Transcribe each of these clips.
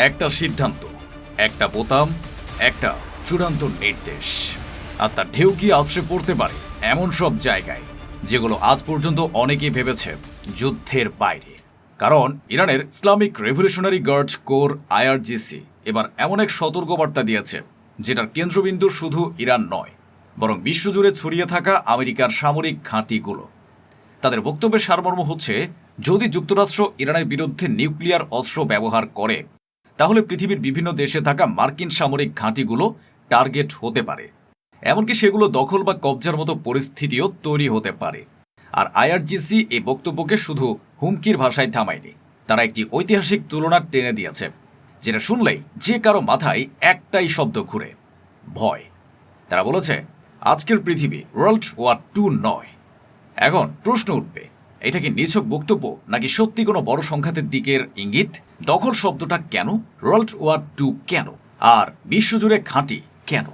একটা সিদ্ধান্ত, একটা বোতাম, একটা চূড়ান্ত নির্দেশ, আর তার ঢেউ কি আছড়ে পড়তে পারে এমন সব জায়গায় যেগুলো আজ পর্যন্ত অনেকেই ভেবেছে যুদ্ধের বাইরে। কারণ ইরানের Islamic revolutionary guard corps IRGC এবার এমন এক সতর্কবার্তা দিয়েছে যেটার কেন্দ্রবিন্দু শুধু ইরান নয়, বরং বিশ্বজুড়ে ছড়িয়ে থাকা আমেরিকার সামরিক ঘাঁটিগুলো। তাদের বক্তব্যের সারমর্ম হচ্ছে, যদি যুক্তরাষ্ট্র ইরানের বিরুদ্ধে নিউক্লিয়ার অস্ত্র ব্যবহার করে তাহলে পৃথিবীর বিভিন্ন দেশে থাকা মার্কিন সামরিক ঘাঁটিগুলো টার্গেট হতে পারে, এমনকি সেগুলো দখল বা কবজার মতো পরিস্থিতিও তৈরি হতে পারে। আর আইআরজিসি এই বক্তব্যকে শুধু হুমকির ভাষায় থামায়নি, তারা একটি ঐতিহাসিক তুলনা টেনে দিয়েছে, যেটা শুনলেই যে কারো মাথায় একটাই শব্দ ঘুরে, ভয়। তারা বলেছে, আজকের পৃথিবী ওয়ার্ল্ড ওয়ার 2 নয়। এখন প্রশ্ন উঠবে, এটা কি নিছক বক্তব্য নাকি সত্যি কোনো বড় সংঘাতের দিকের ইঙ্গিত? দখল শব্দটা কেন, ওয়ার্ল্ড ওয়ার 2 কেন, আর বিশ্বজুড়ে ঘাঁটি কেন?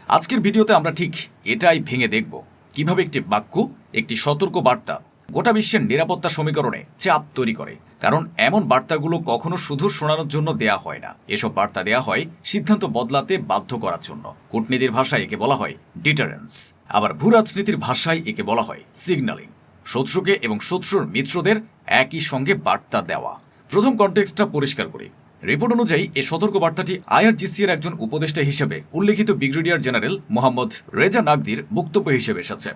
আজকের ভিডিওতে আমরা ঠিক এটাই ভেঙে দেখব, কিভাবে একটি বাক্য, একটি সতর্ক বার্তা গোটা বিশ্বের নিরাপত্তা সমীকরণে চাপ তৈরি করে। কারণ এমন বার্তাগুলো কখনো শুধু শোনানোর জন্য দেয়া হয় না, এসব বার্তা দেয়া হয় সিদ্ধান্ত বদলাতে বাধ্য করার জন্য। কূটনীতির ভাষায় একে বলা হয় ডিটারেন্স, আবার ভূ রাজনীতির ভাষায় একে বলা হয় সিগন্যালিং। শত্রুকে এবং শত্রুর মিত্রদের একই সঙ্গে বার্তা দেওয়া। প্রথম কনটেক্সটটা পরিষ্কার করি। রিপোর্ট অনুযায়ী এই সতর্কবার্তাটি আইআরজিসি এর একজন উপদেষ্টা হিসেবে উল্লেখিত ব্রিগেডিয়ার জেনারেল মোহাম্মদ রেজা নাকদির বক্তব্য হিসেবে এসেছে।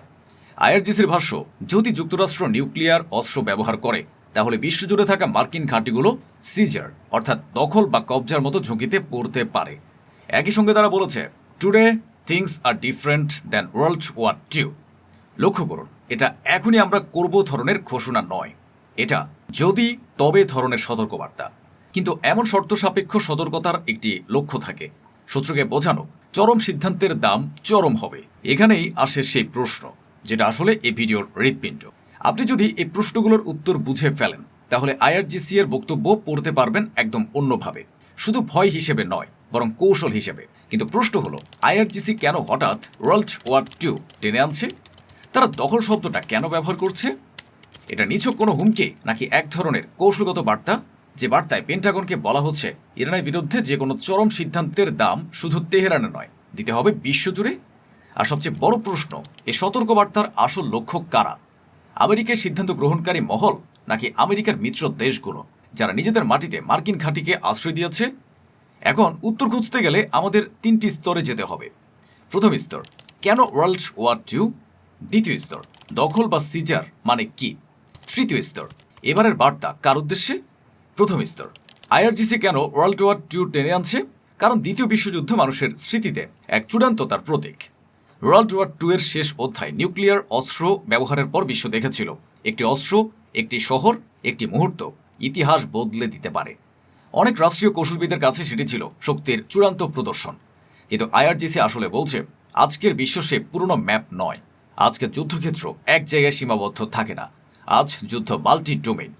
আইআরজিসির ভাষ্য, যদি যুক্তরাষ্ট্র নিউক্লিয়ার অস্ত্র ব্যবহার করে তাহলে বিশ্বজুড়ে থাকা মার্কিন ঘাঁটিগুলো সিজার অর্থাৎ দখল বা কবজার মতো ঝুঁকিতে পড়তে পারে। একই সঙ্গে তারা বলেছে, today things are different than world war 2। লক্ষ্য করুন, এটা এখনই আমরা করব ধরনের ঘোষণা নয়, এটা যদি তবে ধরনের সতর্কবার্তা। কিন্তু এমন শর্ত সাপেক্ষ সতর্কতার একটি লক্ষ্য থাকে, শত্রুকে বোঝানো চরম সিদ্ধান্তের দাম চরম হবে। এখানেই আসে সেই প্রশ্ন, যেটা আসলে এই ভিডিওর হৃৎপিণ্ড। আপনি যদি এই প্রশ্নগুলোর উত্তর বুঝে ফেলেন তাহলে আইআরজিসি এর বক্তব্য পড়তে পারবেন একদম অন্যভাবে, শুধু ভয় হিসেবে নয় বরং কৌশল হিসেবে। কিন্তু প্রশ্ন হলো, আইআরজিসি কেন হঠাৎ ওয়ার্ল্ড ওয়ার 2 টেনে আনছে? তারা দখল শব্দটা কেন ব্যবহার করছে? এটা নিছক কোনো হুমকি নাকি এক ধরনের কৌশলগত বার্তা, যে বার্তায় পেন্টাগনকে বলা হচ্ছে ইরানের বিরুদ্ধে যে কোনো চরম সিদ্ধান্তের দাম শুধু তেহরানে নয়, দিতে হবে বিশ্বজুড়ে? আর সবচেয়ে বড় প্রশ্ন, এই সতর্কবার্তার আসল লক্ষ্য কারা? আমেরিকার সিদ্ধান্ত গ্রহণকারী মহল নাকি আমেরিকার মিত্র দেশগুলো, যারা নিজেদের মাটিতে মার্কিন ঘাঁটিকে আশ্রয় দিয়েছে? এখন উত্তর খুঁজতে গেলে আমাদের 3টি স্তরে যেতে হবে। প্রথম স্তর, কেন ওয়ার্ল্ড ওয়ার 2? দ্বিতীয় স্তর, দখল বা সিজার মানে কি? তৃতীয় স্তর, এবারের বার্তা কার উদ্দেশ্যে? প্রথম স্তর, আইআরজিসি কেন ওয়ার্ল্ড ওয়ার 2 টেনে আনছে? কারণ দ্বিতীয় বিশ্বযুদ্ধ মানুষের স্মৃতিতে এক চূড়ান্ততার প্রতীক। ওয়ার্ল্ড ওয়ার 2 এর শেষ অধ্যায় নিউক্লিয়ার অস্ত্র ব্যবহারের পর বিশ্ব দেখেছিল একটি অস্ত্র, একটি শহর, একটি মুহূর্ত ইতিহাস বদলে দিতে পারে। অনেক রাষ্ট্রীয় কৌশলবিদের কাছে সেটি ছিল শক্তির চূড়ান্ত প্রদর্শন। কিন্তু আইআরজিসি আসলে বলছে, আজকের বিশ্ব সে পুরনো ম্যাপ নয়। আজকের যুদ্ধক্ষেত্র এক জায়গায় সীমাবদ্ধ থাকে না, আজ যুদ্ধ মাল্টি ডোমেইন।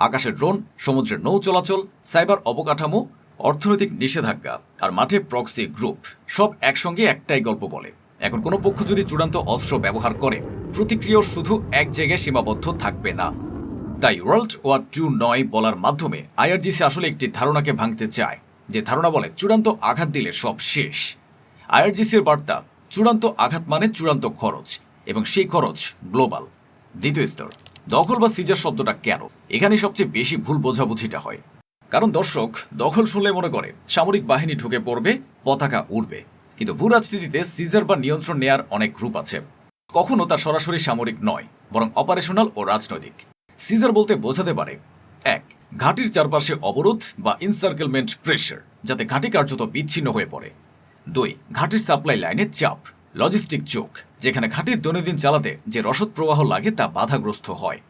আকাশের ড্রোন, সমুদ্রের নৌ চলাচল, সাইবার অবকাঠামো, অর্থনৈতিক নিষেধাজ্ঞা আর মাঠে প্রক্সি গ্রুপ, সব একসঙ্গে একটাই গল্প বলে। এখন কোনো পক্ষ যদি চূড়ান্ত অস্ত্র ব্যবহার করে, প্রতিক্রিয়া শুধু এক জায়গায় সীমাবদ্ধ থাকবে না। তাই ওয়ার্ল্ড ওয়ার 2 নয় বলার মাধ্যমে আইআরজিসি আসলে একটি ধারণাকে ভাঙতে চায়, যে ধারণা বলে চূড়ান্ত আঘাত দিলে সব শেষ। আইআরজিসির বার্তা, চূড়ান্ত আঘাত মানে চূড়ান্ত খরচ, এবং সেই খরচ গ্লোবাল। দ্বিতীয় স্তর, দখল বা সিজার শব্দটা কেন? এখানেই সবচেয়ে বেশি ভুল বোঝাবুঝিটা হয়। কারণ দর্শক দখল শুনলে মনে করে সামরিক বাহিনী ঢুকে পড়বে, পতাকা উড়বে। কিন্তু ভূ রাজনীতিতে সিজার বা নিয়ন্ত্রণ নেয়ার অনেক রূপ আছে। কখনো তা সরাসরি সামরিক নয়, বরং অপারেশনাল ও রাজনৈতিক। সিজার বলতে বোঝাতে পারে, 1. ঘাঁটির চারপাশে অবরোধ বা ইনসার্কেলমেন্ট প্রেশার, যাতে ঘাঁটি কার্যত বিচ্ছিন্ন হয়ে পড়ে। 2. ঘাঁটির সাপ্লাই লাইনে চাপ, লজিস্টিক চোক, যেখানে ঘাঁটির দৈনন্দিন চালাতে যে রসদ প্রবাহ লাগে তা বাধাগ্রস্ত হয়।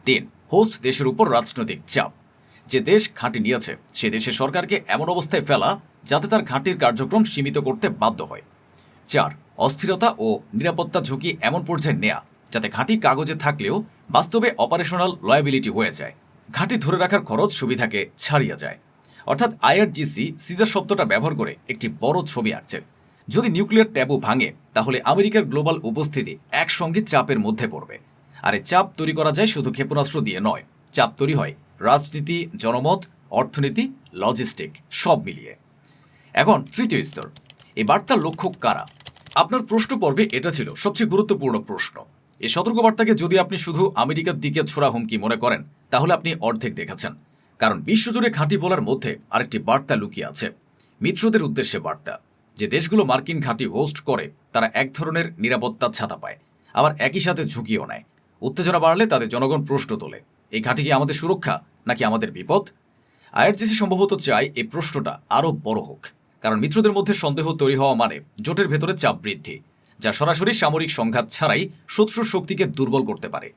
3. হোস্ট দেশের উপর রাজনৈতিক চাপ, যে দেশ ঘাঁটি নিয়েছে সে দেশের সরকারকে এমন অবস্থায় ফেলা যাতে তার ঘাঁটির কার্যক্রম সীমিত করতে বাধ্য হয়। 4. অস্থিরতা ও নিরাপত্তা ঝুঁকি এমন পর্যায়ে নেয়া যাতে ঘাঁটি কাগজে থাকলেও বাস্তবে অপারেশনাল লয়াবিলিটি হয়ে যায়, ঘাঁটি ধরে রাখার খরচ সুবিধাকে ছাড়িয়ে যায়। অর্থাৎ আইআরজিসি সিজার শব্দটা ব্যবহার করে একটি বড় ছবি আঁকছে। যদি নিউক্লিয়ার ট্যাবু ভাঙে তাহলে আমেরিকার গ্লোবাল উপস্থিতি একসঙ্গে চাপের মধ্যে পড়বে। আর এই চাপ তৈরি করা যায় শুধু ক্ষেপণাস্ত্র দিয়ে নয়, চাপ তৈরি হয় রাজনীতি, জনমত অর্থনীতি, লজিস্টিক সব মিলিয়ে। এখন তৃতীয় স্তর, এই বার্তার লক্ষ্য কারা? আপনার প্রশ্ন পর্বে এটা ছিল সবচেয়ে গুরুত্বপূর্ণ প্রশ্ন। এই সতর্কবার্তাকে যদি আপনি শুধু আমেরিকার দিকে ছোড়া হুমকি মনে করেন, তাহলে আপনি অর্ধেক দেখেছেন। কারণ বিশ্বজুড়ে ঘাঁটি বলার মধ্যে আরেকটি বার্তা লুকিয়ে আছে, মিত্রদের উদ্দেশ্যে বার্তা। যে দেশগুলো মার্কিন ঘাঁটি হোস্ট করে তারা এক ধরনের নিরাপত্তার ছাতা পায়, আবার একই সাথে ঝুঁকিও নেয়। উত্তেজনা বাড়লে তাদের জনগণ প্রশ্ন তোলে, এই ঘাঁটি কি আমাদের সুরক্ষা নাকি আমাদের বিপদ? আইআরজিসি সম্ভবত চায় এই প্রশ্নটা আরও বড় হোক, কারণ মিত্রদের মধ্যে সন্দেহ তৈরি হওয়া মানে জোটের ভেতরে চাপ বৃদ্ধি, যা সরাসরি সামরিক সংঘাত ছাড়াই শত্রুর শক্তিকে দুর্বল করতে পারে।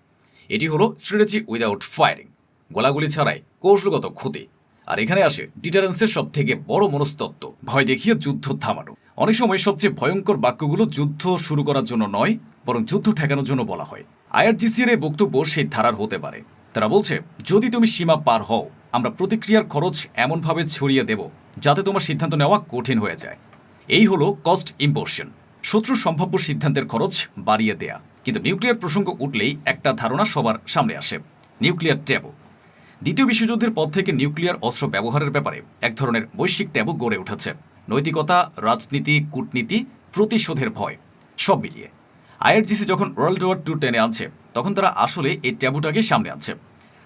এটি হলো স্ট্র্যাটেজি উইদাউট ফায়ারিং, গোলাগুলি ছাড়াই কৌশলগত ক্ষতি। আর এখানে আসে ডিটারেন্সের সব থেকে বড় মনস্তত্ত্ব, ভয় দেখিয়ে যুদ্ধ থামানো। অনেক সময় সবচেয়ে ভয়ঙ্কর বাক্যগুলো যুদ্ধ শুরু করার জন্য নয়, বরং যুদ্ধ ঠেকানোর জন্য বলা হয়। আইআরজিসির এই বক্তব্য সেই ধারার হতে পারে। তারা বলছে, যদি তুমি সীমা পার হও, আমরা প্রতিক্রিয়ার খরচ এমনভাবে ছড়িয়ে দেব যাতে তোমার সিদ্ধান্ত নেওয়া কঠিন হয়ে যায়। এই হলো কস্ট ইম্পোর্শন, শত্রুর সম্ভাব্য সিদ্ধান্তের খরচ বাড়িয়ে দেয়া। কিন্তু নিউক্লিয়ার প্রসঙ্গ উঠলেই একটা ধারণা সবার সামনে আসে, নিউক্লিয়ার ট্যাবু। দ্বিতীয় বিশ্বযুদ্ধের পর থেকে নিউক্লিয়ার অস্ত্র ব্যবহারের ব্যাপারে এক ধরনের বৈশ্বিক ট্যাবু গড়ে উঠেছে। নৈতিকতা, রাজনীতি, কূটনীতি, প্রতিশোধের ভয় সব মিলিয়ে আইআরজিসি যখন ওয়ার্ল্ড ওয়ার II টেনে আনছে, তখন তারা আসলে এই ট্যাবুটাকে সামনে আনছে।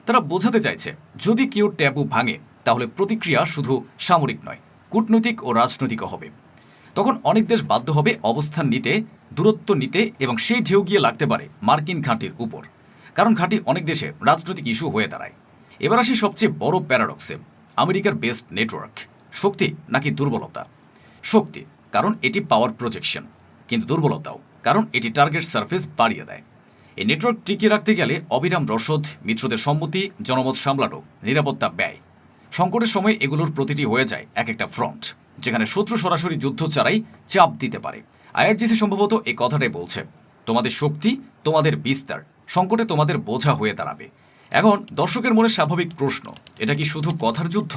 তারা বোঝাতে চাইছে, যদি কেউ ট্যাবু ভাঙে, তাহলে প্রতিক্রিয়া শুধু সামরিক নয়, কূটনৈতিক ও রাজনৈতিকও হবে। তখন অনেক দেশ বাধ্য হবে অবস্থান নিতে, দূরত্ব নিতে, এবং সেই ঢেউ গিয়ে লাগতে পারে মার্কিন ঘাঁটির উপর। কারণ ঘাঁটি অনেক দেশে রাজনৈতিক ইস্যু হয়ে দাঁড়ায়। এবার আসি সবচেয়ে বড় প্যারাডক্সে, আমেরিকার বেস্ট নেটওয়ার্ক, শক্তি নাকি দুর্বলতা? শক্তি, কারণ এটি পাওয়ার প্রজেকশন, কিন্তু দুর্বলতাও, কারণ এটি টার্গেট সার্ফেস বাড়িয়ে দেয়। এই নেটওয়ার্ক টিকিয়ে রাখতে গেলে অবিরাম রসদ, মিত্রদের সম্মতি, জনমত সামলানো, নিরাপত্তা ব্যয়। সংকটের সময় এগুলোর প্রতিটি হয়ে যায় এক একটা ফ্রন্ট, যেখানে শত্রু সরাসরি যুদ্ধ ছাড়াই চাপ দিতে পারে। আইআরজিসি সম্ভবত এই কথাটাই বলছে, তোমাদের শক্তি, তোমাদের বিস্তার সংকটে তোমাদের বোঝা হয়ে দাঁড়াবে। এখন দর্শকের মনে স্বাভাবিক প্রশ্ন, এটা কি শুধু কথার যুদ্ধ?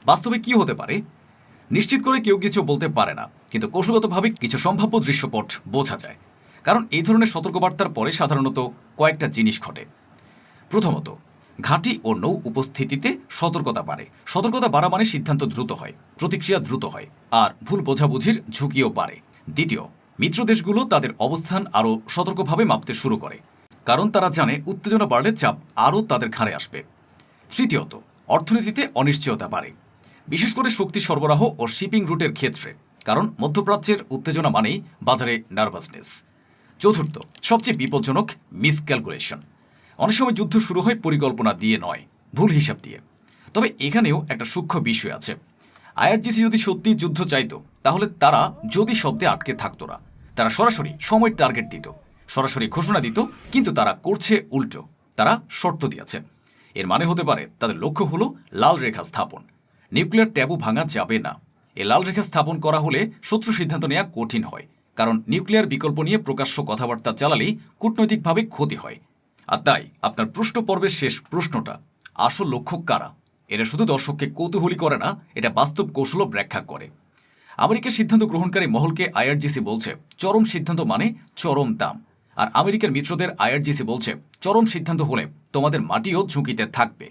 বাস্তবে কি হতে পারে? নিশ্চিত করে কেউ কিছু বলতে পারে না, কিন্তু কৌশলগতভাবে কিছু সম্ভাব্য দৃশ্যপট বোঝা যায়। কারণ এই ধরনের সতর্কবার্তার পরে সাধারণত কয়েকটা জিনিস ঘটে। প্রথমত, ঘাঁটি ও নৌ উপস্থিতিতে সতর্কতা বাড়ে। সতর্কতা বাড়া মানে সিদ্ধান্ত দ্রুত হয়, প্রতিক্রিয়া দ্রুত হয়, আর ভুল বোঝাবুঝির ঝুঁকিও বাড়ে। দ্বিতীয়, মিত্র দেশগুলো তাদের অবস্থান আরও সতর্কভাবে মাপতে শুরু করে, কারণ তারা জানে উত্তেজনা বাড়লে চাপ আরও তাদের ঘাড়ে আসবে। তৃতীয়ত, অর্থনীতিতে অনিশ্চয়তা বাড়ে, বিশেষ করে শক্তি সরবরাহ ও শিপিং রুটের ক্ষেত্রে, কারণ মধ্যপ্রাচ্যের উত্তেজনা মানেই বাজারে নার্ভাসনেস। চতুর্থ, সবচেয়ে বিপজ্জনক, মিসক্যালকুলেশন। অনেক সময় যুদ্ধ শুরু হয় পরিকল্পনা দিয়ে নয়, ভুল হিসাব দিয়ে। তবে এখানেও একটা সূক্ষ্ম বিষয় আছে। আইআরজিসি যদি সত্যি যুদ্ধ চাইতো, তাহলে তারা যদি শব্দে আটকে থাকতো না। তারা সরাসরি সময়ের টার্গেট দিত, সরাসরি ঘোষণা দিত, কিন্তু তারা করছে উল্টো, তারা শর্ত দিয়েছে। এর মানে হতে পারে তাদের লক্ষ্য হলো লাল রেখা স্থাপন। নিউক্লিয়ার ট্যাবু ভাঙা যাবে না। এই লাল রেখা স্থাপন করা হলে শত্রু সিদ্ধান্ত নেওয়া কঠিন হয়, কারণ নিউক্লিয়ার বিকল্প নিয়ে প্রকাশ্য কথাবার্তা চালালেই কূটনৈতিকভাবে ক্ষতি হয়। আর তাই আপনার প্রশ্ন পর্বের শেষ প্রশ্নটা, আসল লক্ষ্য কারা? এটা শুধু দর্শককে কৌতূহলী করে না, এটা বাস্তব কৌশলও ব্যাখ্যা করে। আমেরিকার সিদ্ধান্ত গ্রহণকারী মহলকে আইআরজিসি বলছে চরম সিদ্ধান্ত মানে চরম দাম, আর আমেরিকার মিত্রদের আইআরজিসি বলছে চরম সিদ্ধান্ত হলে তোমাদের মাটিও ঝুঁকিতে থাকবে।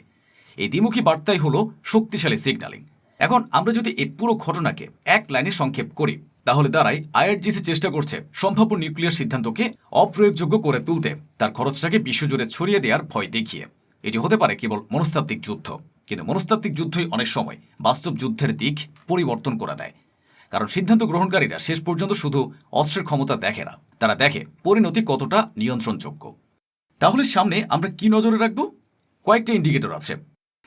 এই দ্বিমুখী বার্তাই হলো শক্তিশালী সিগন্যালিং। এখন আমরা যদি এই পুরো ঘটনাকে এক লাইনে সংক্ষেপ করি, তাহলে দাঁড়ায় আইআরজিসি চেষ্টা করছে সম্ভাব্য নিউক্লিয়ার সিদ্ধান্তকে অপ্রয়োগযোগ্য করে তুলতে, তার খরচটাকে বিশ্বজুড়ে ছড়িয়ে দেওয়ার ভয় দেখিয়ে। এটি হতে পারে কেবল মনস্তাত্ত্বিক যুদ্ধ, কিন্তু মনস্তাত্ত্বিক যুদ্ধই অনেক সময় বাস্তব যুদ্ধের দিক পরিবর্তন করে দেয়। কারণ সিদ্ধান্ত গ্রহণকারীরা শেষ পর্যন্ত শুধু অস্ত্রের ক্ষমতা দেখে না, তারা দেখে পরিণতি কতটা নিয়ন্ত্রণযোগ্য। তাহলে সামনে আমরা কি নজরে রাখব? কয়েকটা ইন্ডিকেটর আছে,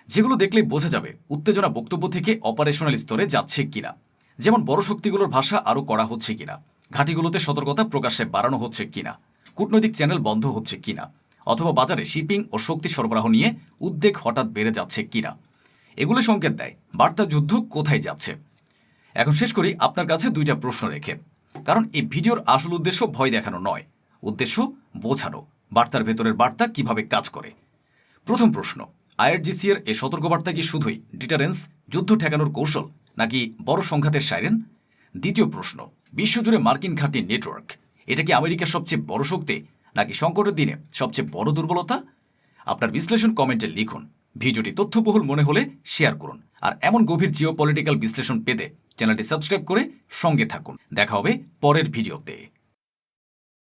যেগুলো দেখলেই বোঝা যাবে উত্তেজনা বক্তব্য থেকে অপারেশনাল স্তরে যাচ্ছে কিনা। যেমন বড় শক্তিগুলোর ভাষা আরও কড়া হচ্ছে কিনা, ঘাঁটিগুলোতে সতর্কতা প্রকাশ্যে বাড়ানো হচ্ছে কিনা, কূটনৈতিক চ্যানেল বন্ধ হচ্ছে কিনা, অথবা বাজারে শিপিং ও শক্তি সরবরাহ নিয়ে উদ্বেগ হঠাৎ বেড়ে যাচ্ছে কিনা। এগুলো সংকেত দেয় বার্তা যুদ্ধ কোথায় যাচ্ছে। এখন শেষ করি আপনার কাছে দুইটা প্রশ্ন রেখে, কারণ এই ভিডিওর আসল উদ্দেশ্য ভয় দেখানো নয়, উদ্দেশ্য বোঝানো বার্তার ভেতরের বার্তা কিভাবে কাজ করে। প্রথম প্রশ্ন, আইআরজিসি এর এই সতর্কবার্তা কি শুধুই ডিটারেন্স, যুদ্ধ ঠেকানোর কৌশল, নাকি বড় সংঘাতের সাইরেন? দ্বিতীয় প্রশ্ন, বিশ্বজুড়ে মার্কিন ঘাঁটির নেটওয়ার্ক, এটা কি আমেরিকার সবচেয়ে বড় শক্তি, নাকি সংকটের দিনে সবচেয়ে বড় দুর্বলতা? আপনার বিশ্লেষণ কমেন্টে লিখুন। ভিডিওটি তথ্যবহুল মনে হলে শেয়ার করুন, আর এমন গভীর জিওপলিটিক্যাল বিশ্লেষণ পেতে চ্যানেলটি সাবস্ক্রাইব করে সঙ্গে থাকুন। দেখা হবে পরের ভিডিওতে।